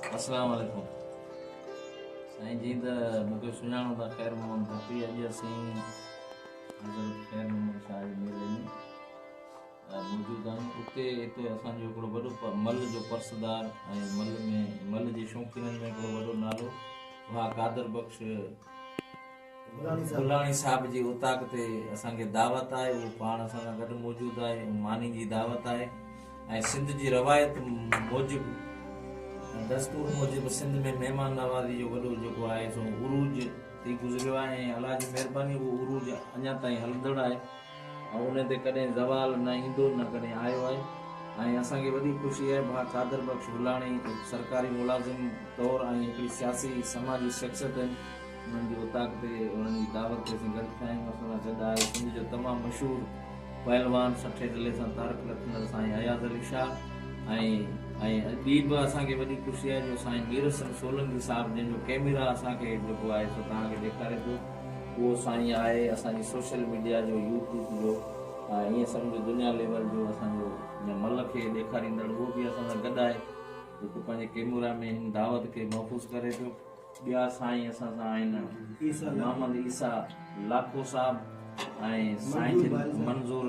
अस्सलाम वालेकुम साईं जी त मूंखे सुञाणो था ख़ैर मोहम्मद भट्टी। अॼु असीं हज़रत ख़ैर मोहम्मद शाह जे मेले में मौजूदु आहियूं। उते हिते असांजो हिकिड़ो वॾो मल जो पर्सदार ऐं मल जे शौक़ीननि में हिकिड़ो वॾो नालो वाह कादर बख़्श गुलाणी साहिब जी उताक ते असांखे दावत आहे। उहो पाण असां सां गॾु मौजूदु आहे। मानी जी दावत आहे ऐं सिंध जी रवायत मूजिबि दस्तूर मूजिबि सिंध में महिमान नवाज़ी जो वॾो जेको आहे सो उरूज थी गुज़रियो आहे ऐं अलाह जी महिरबानी उहो उरूज अञा ताईं हलंदड़ आहे ऐं उन ते कॾहिं ज़वाल न ईंदो न कॾहिं आयो आहे। ऐं असांखे वॾी ख़ुशी आहे भाउ कादर बख़्श गुलाणी सरकारी मुलाज़िम तौरु ऐं हिकिड़ी सियासी समाजी शख़्सियत आहिनि। उन्हनि जी उताक ते उन्हनि जी दावत ते असीं गॾु थिया आहियूं। असां सां गॾु आहे सिंध जो तमामु मशहूरु पहलवान सठे ढिले सां तारक रखंदड़ साईं अयाज़ अली शाह ऐं ॿी बि असांखे वॾी ख़ुशी आहे जो साईं मीर हसन सोलंकी साहिबु जंहिंजो कैमरा असांखे जेको आहे सो तव्हांखे ॾेखारे थो उहो साईं आहे असांजी सोशल मीडिया जो यूट्यूब जो ईअं सम्झो दुनिया लेवल जो असांजो मल खे ॾेखारींदड़ उहो बि असां सां गॾु आहे जेको पंहिंजे कैमरा में हिन दावत खे महफ़ूज़ करे पियो। ॿिया साईं असां सां आहिनि मोहम्मद ईसा लाखो साहिबु ऐं साईं मंज़ूर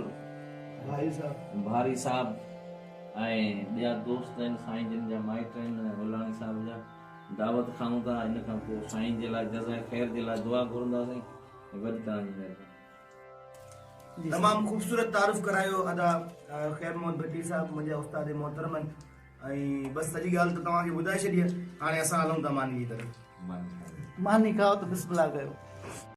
भारी साहिबु ऐं ॿिया दोस्त आहिनि साईं जिन जा माइट आहिनि गुलाणी साहिब जा। दावत खाऊं था इन खां पोइ साईं जे लाइ जज़ाए ख़ैर जे लाइ दुआ घुरंदासीं। वॾी तव्हांजी महिरबानी। तमामु ख़ूबसूरत तारुफ़ करायो अदा ख़ैर मोहम्मद भट्टी साहब मुंहिंजा उस्ताद मोहतरम आहिनि। ऐं बसि सॼी ॻाल्हि त तव्हांखे ॿुधाए छॾी आहे। हाणे असां हलूं था मानी जी तरफ़। मानी खाओ त बिस्मिल्लाह कयो।